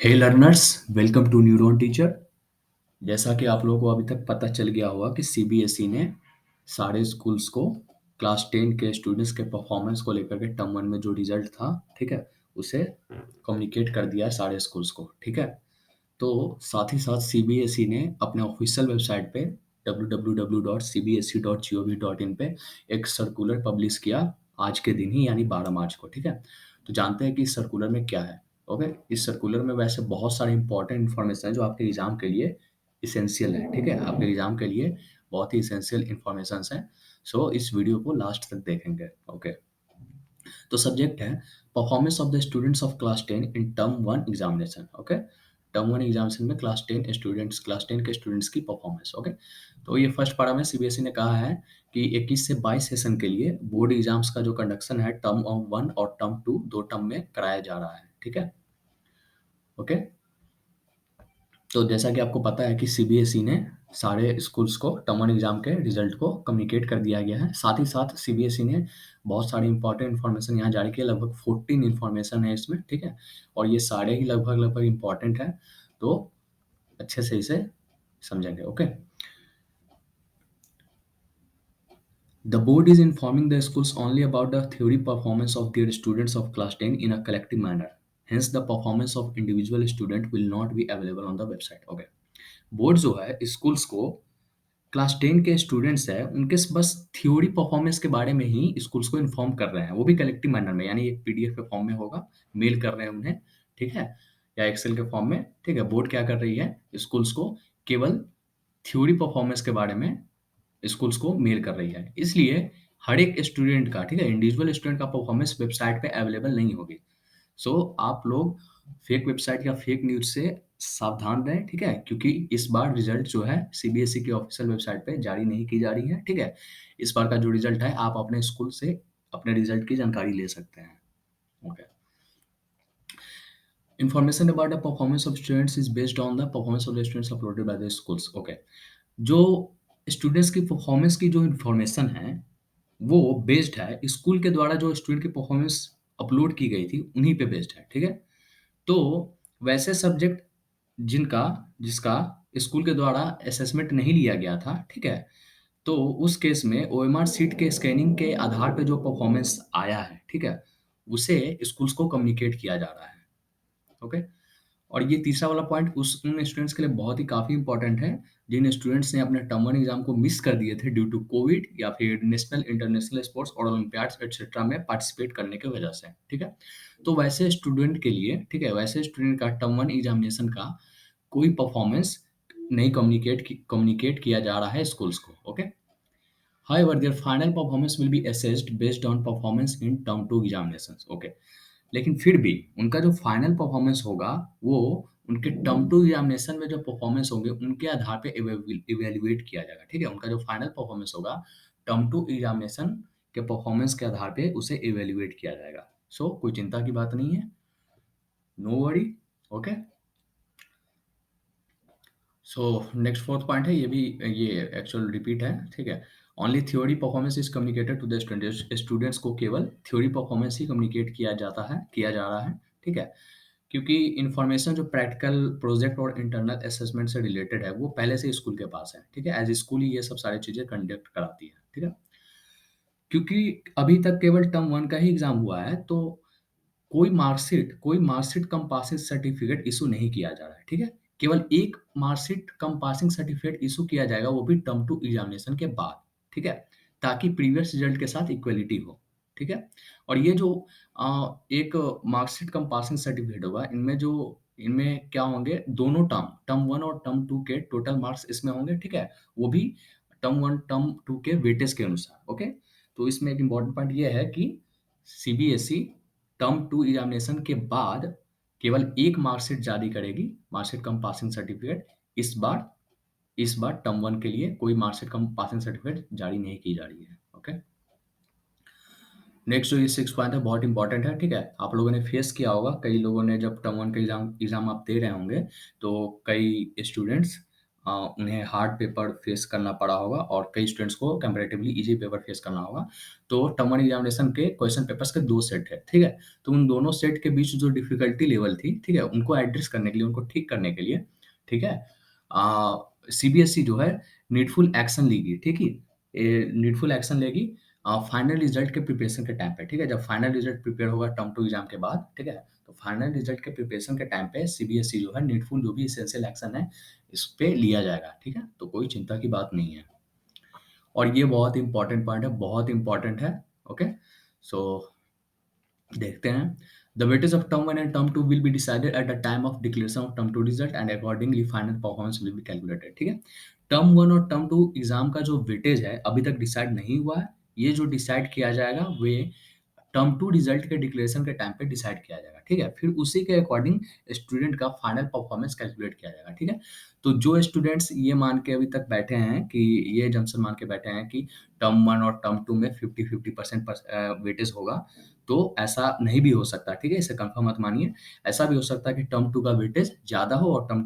Hey learners, welcome to neuron teacher. जैसा कि आप लोगों को अभी तक पता चल गया होगा कि सीबीएसई ने सारे स्कूल्स को क्लास 10 के स्टूडेंट्स के परफॉर्मेंस को लेकर के टर्म वन में जो रिजल्ट था, ठीक है, उसे कम्युनिकेट कर दिया है सारे स्कूल्स को, ठीक है। तो साथ ही साथ सीबीएसई ने अपने ऑफिशियल वेबसाइट पे www.cbse.gov.in पे एक सर्कुलर पब्लिश किया आज के दिन ही, यानी 12 मार्च को, ठीक है। तो जानते हैं कि इस सर्कुलर में क्या है। ओके, इस सर्कुलर में वैसे बहुत सारी इंपॉर्टेंट इन्फॉर्मेशन है जो आपके एग्जाम के लिए इसेंशियल है, ठीक है। आपके एग्जाम के लिए बहुत ही इसेंशियल इन्फॉर्मेशन है। सो इस वीडियो को लास्ट तक देखेंगे। ओके, तो सब्जेक्ट है performance of the students of class 10 in term one examination. Okay, term one examination में क्लास 10 के स्टूडेंट्स की परफॉर्मेंस। ओके, तो ये फर्स्ट पारा में सीबीएसई ने कहा है कि 21 से 22 सेशन के लिए बोर्ड एग्जाम्स का जो कंडक्शन है टर्म वन और टर्म टू दो टर्म में कराया जा रहा है, ठीक है। ओके, तो जैसा कि आपको पता है कि सीबीएसई ने सारे स्कूल्स को टर्म वन एग्जाम के रिजल्ट को कम्युनिकेट कर दिया गया है। साथ ही साथ सीबीएसई ने बहुत सारी इंपॉर्टेंट इन्फॉर्मेशन यहाँ जारी की है, लगभग 14 इन्फॉर्मेशन है इसमें, ठीक है। और ये सारे ही लगभग लगभग इंपॉर्टेंट है, तो अच्छे से इसे समझेंगे। Okay, the board is informing the schools only about the theory performance of their students of class 10 in a collective manner. Hence, the performance of individual student will not be available on the website. Okay. Board जो है schools को class 10 के students हैं, उनके बस theory performance के बारे में ही स्कूल्स को इन्फॉर्म कर रहे हैं, वो भी कलेक्टिव मैनर में, यानी एक पीडीएफ के फॉर्म में होगा, मेल कर रहे हैं उन्हें, ठीक है, या एक्सेल के फॉर्म में, ठीक है। बोर्ड क्या कर रही है, स्कूल्स को केवल थ्योरी परफॉर्मेंस के बारे में स्कूल्स को मेल कर रही है। इसलिए हर एक स्टूडेंट का, ठीक है, इंडिविजुअल स्टूडेंट का परफॉर्मेंस वेबसाइट पे अवेलेबल नहीं होगी। सो आप लोग फेक वेबसाइट या फेक न्यूज़ से सावधान रहें, ठीक है? क्योंकि इस बार रिज़ल्ट जो है सीबीएसई की ऑफ़िशियल वेबसाइट पे जारी नहीं की जा रही है, ठीक है? इस बार का जो रिज़ल्ट है आप अपने स्कूल से अपने रिज़ल्ट की जानकारी ले सकते हैं। Okay. Information about the performance of students is based on the performance of the students uploaded by the schools. Okay. जो स्टूडेंट्स की परफॉर्मेंस की जो इन्फॉर्मेशन है, वो बेस्ड है स्कूल के द्वारा जो स्टूडेंट की परफॉर्मेंस अपलोड की गई थी, उन्हीं पे बेस्ड है, ठीक है? तो वैसे सब्जेक्ट जिनका जिसका स्कूल के द्वारा असेसमेंट नहीं लिया गया था, ठीक है? तो उस केस में ओएमआर शीट के स्कैनिंग के आधार पे जो परफॉर्मेंस आया है, ठीक है? उसे स्कूल्स को कम्युनिकेट किया जा रहा है, ओके? और ये तीसरा वाला पॉइंट उस उन स्टूडेंट्स के लिए बहुत ही काफ़ी इम्पोर्टेंट है, जिन स्टूडेंट्स ने अपने टर्म वन एग्ज़ाम को मिस कर दिए थे ड्यू टू कोविड या फिर नेशनल, इंटरनेशनल स्पोर्ट्स और ओलंपियाड्स एटसेट्रा में पार्टिसिपेट करने की वजह से, ठीक है? तो वैसे स्टूडेंट के लिए, ठीक है, वैसे स्टूडेंट का टर्म वन एग्ज़ामिनेशन का कोई परफॉर्मेंस नहीं कम्युनिकेट किया जा रहा है स्कूल्स को, okay? However, their final performance will be assessed based on performance in term 2 examinations, okay. लेकिन फिर भी उनका जो फाइनल परफॉर्मेंस होगा, वो उनके टर्म 2 एग्जामिनेशन में जो परफॉर्मेंस होंगे, उनके आधार पे इवैल्यूएट किया जाएगा, ठीक है? उनका जो फाइनल परफॉर्मेंस होगा, टर्म 2 एग्जामिनेशन के परफॉर्मेंस के आधार पे उसे इवैल्यूएट किया जाएगा। सो कोई चिंता की बात नहीं है, no worry, okay. So next fourth point है, ये एक्चुअल रिपीट है, ठीक है। Only theory performance is communicated to the students. Students को केवल थ्योरी परफॉर्मेंस ही कम्युनिकेट किया जा रहा है, ठीक है। क्योंकि इन्फॉर्मेशन जो प्रैक्टिकल प्रोजेक्ट और इंटरनल असेसमेंट से रिलेटेड है, वो पहले से स्कूल के पास है, ठीक है। एज स्कूल ही ये सब सारी चीज़ें कंडक्ट कराती है, ठीक है। क्योंकि अभी तक केवल टर्म वन का ही एग्जाम हुआ है, तो कोई मार्कशीट कम पासिंग सर्टिफिकेट इशू नहीं किया जा रहा है, ठीक है। केवल एक मार्कशीट कम पासिंग सर्टिफिकेट इशू किया जाएगा, वो भी टर्म टू एग्जामिनेशन के बाद, ठीक है, ताकि प्रीवियस रिजल्ट के साथ इक्वलिटी हो, ठीक है। और ये जो एक मार्कशीट कम पासिंग सर्टिफिकेट होगा, इनमें क्या होंगे, दोनों टर्म वन और टर्म टू के टोटल मार्क्स इसमें होंगे, ठीक है। वो भी टर्म वन टर्म टू के वेटेज के अनुसार, ओके। तो इसमें एक इम्पोर्टेंट पॉइंट ये है कि सीबीएसई टर्म 2 एग्जामिनेशन के बाद केवल एक मार्कशीट जारी करेगी, मार्कशीट कम पासिंग सर्टिफिकेट। इस बार टर्म 1 के लिए कोई मार्कशीट कम पासिंग सर्टिफिकेट जारी नहीं की जा रही है, ओके। नेक्स्ट जो ये 6 पॉइंट है, बहुत इंपॉर्टेंट है, ठीक है। आप लोगों ने फेस किया होगा, कई लोगों ने जब टर्म 1 का एग्जाम आप दे रहे होंगे, तो कई स्टूडेंट्स उन्हें हार्ड पेपर फेस करना पड़ा होगा और कई स्टूडेंट्स को कंपैरेटिवली ईज़ी पेपर फेस करना होगा। तो टर्म 1 एग्ज़ामिनेशन के क्वेश्चन पेपर्स के 2 सेट है, ठीक है? तो उन दोनों सेट के बीच जो डिफ़िकल्टी लेवल थी, ठीक है? उनको एड्रेस करने के लिए, उनको ठीक करने के लिए, ठीक है? सीबीएसई जो है नीडफुल एक्शन लेगी, ठीक है? नीडफुल एक्शन लेगी फाइनल रिज़ल्ट के प्रिपरेशन के टाइम पे, ठीक है? जब फाइनल रिज़ल्ट प्रिपेयर होगा टर्म 2 एग्ज़ाम के बाद, ठीक है? तो फाइनल रिज़ल्ट के प्रिपरेशन के टाइम पे सीबीएसई जो है नीडफुल जो भी एसेंशियल एक्शन है, इस पे लिया जाएगा, ठीक है? तो कोई चिंता की बात नहीं है। और ये बहुत इम्पोर्टेंट पॉइंट है, बहुत इम्पोर्टेंट है, ओके? सो देखते हैं। The weightage of term 1 and term 2 will be decided at the time of declaration of term 2 result and accordingly final performance will be calculated, ठीक है? टर्म 1 और टर्म 2 एग्ज़ाम का जो वेटेज है, अभी तक डिसाइड नहीं हुआ है। ये जो डिसाइड किया जाएगा, वे टर्म 2 रिजल्ट के डिक्लेरेशन के टाइम पे डिसाइड किया जाएगा, ठीक है? फिर उसी के अकॉर्डिंग स्टूडेंट का फाइनल परफॉर्मेंस कैलकुलेट किया जाएगा, ठीक है? तो जो स्टूडेंट्स ये मान के अभी तक बैठे हैं कि ये जंक्शन मान के बैठे हैं कि टर्म 1 और टर्म 2 में 50-50% वेटेज होगा, तो ऐसा नहीं भी हो सकता, ठीक है? इसे कन्फर्म मत मानिए। ऐसा भी हो सकता है कि टर्म 2 का वेटेज ज़्यादा हो और टर्म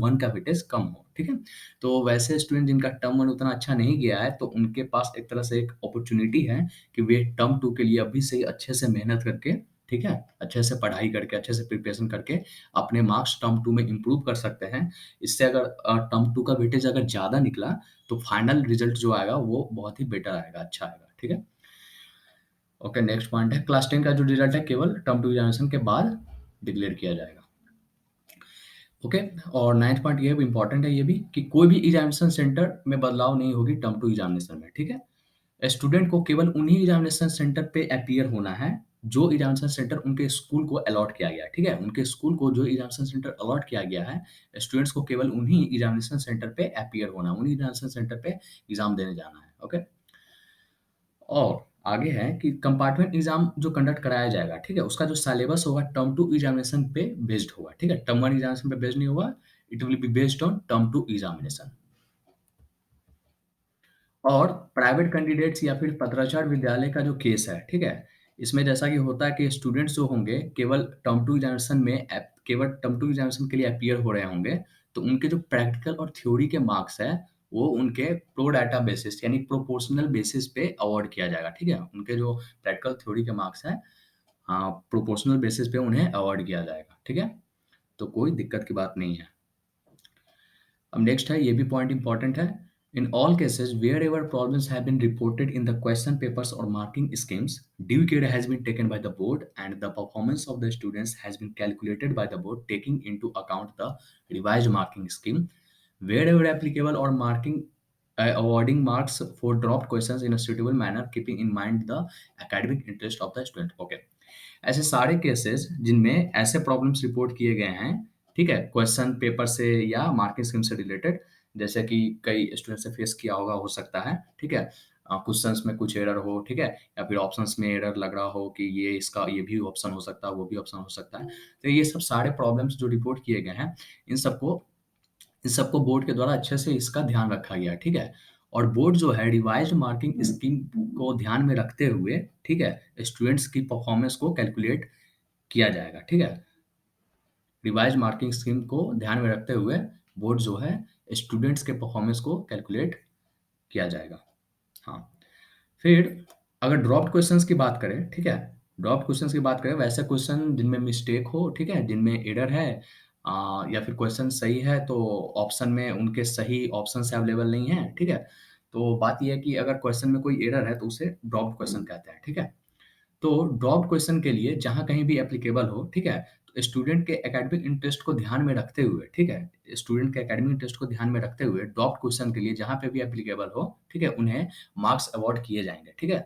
1 का वेटेज कम हो, ठीक है? तो वैसे स्टूडेंट जिनका टर्म 1 उतना अच्छा नहीं गया है, तो उनके पास एक तरह से एक अपॉर्च्युनिटी है कि वे टर्म 2 के लिए अभी से ही अच्छे से मेहनत करके, ठीक है? अच्छे से पढ़ाई करके, अच्छे से प्रिपरेशन करके अपने मार्क्स टर्म 2 में इम्प्रूव कर सकते हैं। इससे अगर टर्म 2 का वेटेज अगर ज़्यादा निकला, तो फाइनल रिज़ल्ट जो आएगा वो बहुत ही बेटर आएगा, अच्छा आएगा, ठीक है? ओके, नेक्स्ट पॉइंट है क्लास 10 का जो रिज़ल्ट है केवल टर्म 2 एग्ज़ामिनेशन के बाद डिक्लेयर किया जाएगा। ओके, और 9th पॉइंट ये भी इम्पोर्टेंट है ये भी कि कोई भी एग्ज़ामिनेशन सेंटर में बदलाव नहीं होगी टर्म 2 एग्ज़ामिनेशन में, ठीक है? स्टूडेंट को केवल उन्हीं एग्ज़ामिनेशन सेंटर पे अपीयर होना है, जो एग्ज़ामिनेशन सेंटर उनके स्कूल को अलॉट किया गया है, ठीक है? उनके स्कूल को जो एग्ज़ामिनेशन सेंटर अलॉट किया गया है, स्टूडेंट्स को केवल उन्हीं एग्ज़ामिनेशन सेंटर पे अपीयर होना है, उन्हीं एग्ज़ामिनेशन सेंटर पे एग्ज़ाम देने जाना है, ओके? और आगे है कि कंपार्टमेंट एग्ज़ाम जो कंडक्ट कराया जाएगा, ठीक है? उसका जो सिलेबस होगा टर्म 2 एग्ज़ामिनेशन पे बेस्ड होगा, ठीक है? टर्म 1 एग्ज़ामिनेशन पे बेस्ड नहीं होगा, it will be based on term 2 examination. और प्राइवेट कैंडिडेट्स या फिर पत्राचार विद्यालय का जो केस है, ठीक है? इसमें जैसा कि होता है कि स्टूडेंट्स जो होंगे केवल टर्म 2 एग्ज़ामिनेशन में केवल टर्म 2 एग्ज़ामिनेशन के लिए अपीयर हो रहे होंगे, तो उनके जो प्रैक्टिकल और थ्योरी के मार्क्स हैं, वो उनके प्रो डाटा बेसिस यानी प्रोपोर्शनल बेसिस पे अवॉर्ड किया जाएगा, ठीक है? उनके जो प्रैक्टिकल थ्योरी के मार्क्स हैं, प्रोपोर्शनल बेसिस पे उन्हें अवॉर्ड किया जाएगा, ठीक है? तो कोई दिक्कत की बात नहीं है। अब नेक्स्ट है, ये भी पॉइंट इंपॉर्टेंट है। In all cases wherever problems have been reported in the question papers और marking schemes, due care has been taken by the board and the performance of the students has been calculated by the board taking into account the revised marking scheme, wherever applicable or marking awarding marks for dropped questions in a suitable manner keeping in mind the academic interest of the student, okay? ऐसे सारे cases जिनमें ऐसे problems report किए गए हैं, ठीक है? Question paper से या मार्किंग स्कीम से रिलेटेड, जैसे कि कई स्टूडेंट्स ने फेस किया होगा, हो सकता है, ठीक है? क्वेश्चन्स में कुछ एरर हो, ठीक है? या फिर ऑप्शंस में एरर लग रहा हो कि ये इसका ये भी ऑप्शन हो सकता है, वो भी ऑप्शन हो सकता है। तो ये सब सारे प्रॉब्लम्स जो रिपोर्ट किए गए हैं, इन सबको इन सबको बोर्ड के द्वारा अच्छे से इसका ध्यान रखा गया है, ठीक है? और बोर्ड जो है रिवाइज़्ड मार्किंग स्कीम को ध्यान में रखते हुए, ठीक है? स्टूडेंट्स की परफॉर्मेंस को कैलकुलेट किया जाएगा, ठीक है? रिवाइज़्ड मार्किंग स्कीम को ध्यान में रखते हुए बोर्ड जो है स्टूडेंट्स के परफॉर्मेंस को कैलकुलेट किया जाएगा। हाँ, फिर अगर ड्रॉप्ड क्वेश्चंस की बात करें, ठीक है? ड्रॉप्ड क्वेश्चंस की बात करें, वैसे क्वेश्चन जिनमें मिस्टेक हो, ठीक है? जिनमें एरर है या फिर क्वेश्चन सही है तो ऑप्शन में उनके सही ऑप्शंस अवेलेबल नहीं है, ठीक है? तो बात ये है कि अगर क्वेश्चन में कोई एरर है तो उसे ड्रॉप्ड क्वेश्चन कहते हैं, ठीक है? तो ड्रॉप्ड क्वेश्चन के लिए जहाँ कहीं भी एप्लीकेबल हो, ठीक है? तो स्टूडेंट के एकेडमिक इंटरेस्ट को ध्यान में रखते हुए, ठीक है? स्टूडेंट के एकेडमिक इंटरेस्ट को ध्यान में रखते हुए ड्रॉप्ड क्वेश्चन के लिए जहाँ पे भी एप्लीकेबल हो, ठीक है? उन्हें मार्क्स अवॉर्ड किए जाएँगे, ठीक है?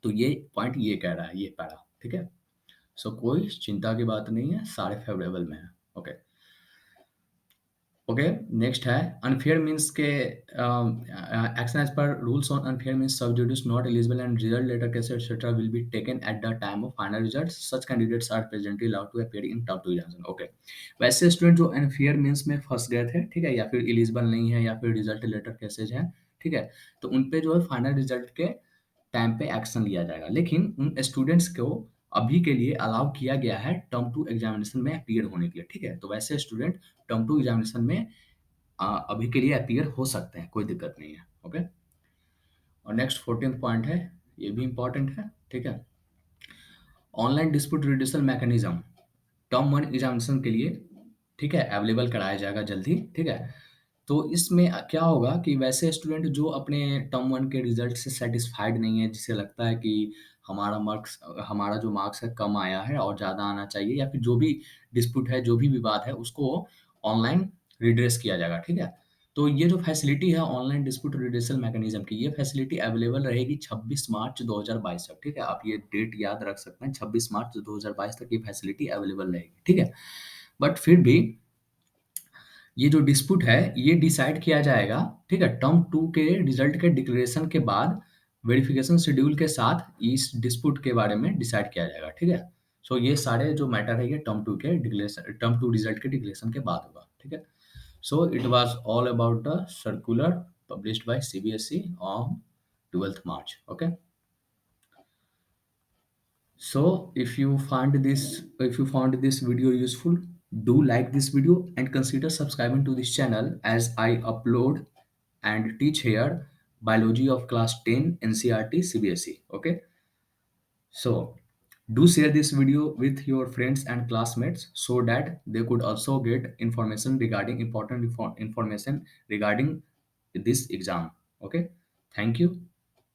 तो ये पॉइंट ये कह रहा है, ये पैरा, ठीक है? सो कोई चिंता की बात नहीं है, सारे फेवरेबल में हैं। ओके। ओके, नेक्स्ट है अनफेयर मीन्स के action as per rules on unfair means sub judice not eligible and result letter cases etcetera will be taken at the time of final result, such candidates are presently allowed to appear in top 2 examination, okay. वैसे student जो unfair means में फंस गए थे, ठीक है, या फिर एलिजिबल नहीं है या फिर रिजल्ट लेटर केसेज है, ठीक है, तो उन पे जो है फाइनल रिजल्ट के टाइम पे एक्शन लिया जाएगा, लेकिन उन स्टूडेंट्स को अभी के लिए अलाउ किया गया है टर्म 2 एग्जामिनेशन में अपीयर होने के लिए, ठीक है? तो वैसे स्टूडेंट टर्म 2 एग्जामिनेशन में अभी के लिए अपीयर हो सकते हैं, कोई दिक्कत नहीं है। ओके। और नेक्स्ट 14th पॉइंट है, ये भी इंपॉर्टेंट है, ठीक है। Online dispute redressal mechanism term one examination के लिए, ठीक है, अवेलेबल कराया जाएगा जल्दी, ठीक है। तो इसमें क्या होगा कि वैसे स्टूडेंट जो अपने टर्म वन के रिजल्ट से सेटिस्फाइड नहीं है, जिसे लगता है कि हमारा जो मार्क्स है कम आया है और ज़्यादा आना चाहिए, या फिर जो भी डिस्प्यूट है, जो भी विवाद है, उसको ऑनलाइन रिड्रेस किया जाएगा, ठीक है। तो ये जो फैसिलिटी है ऑनलाइन डिस्प्यूट रिड्रेसल मैकेनिज्म की, ये फैसिलिटी अवेलेबल रहेगी 26 मार्च 2022 तक, ठीक है। आप ये डेट याद रख सकते हैं, 26 मार्च 2022 तक ये फैसिलिटी अवेलेबल रहेगी, ठीक है। बट फिर भी ये जो डिस्प्यूट है ये डिसाइड किया जाएगा, ठीक है, टर्म 2 के रिजल्ट के डिक्लेरेशन के बाद वेरिफिकेशन शेड्यूल के साथ इस डिस्प्यूट के बारे में डिसाइड किया जाएगा, ठीक है। सो ये सारे जो मैटर है ये टर्म 2 रिजल्ट के डिक्लेरेशन के बाद होगा, ठीक है। So it was all about the circular published by CBSE on 12th March. Okay. So if you found this video useful, do like this video and consider subscribing to this channel as I upload and teach here biology of class 10 NCRT CBSE. Okay. So do share this video with your friends and classmates so that they could also get information regarding information regarding this exam. Okay. Thank you.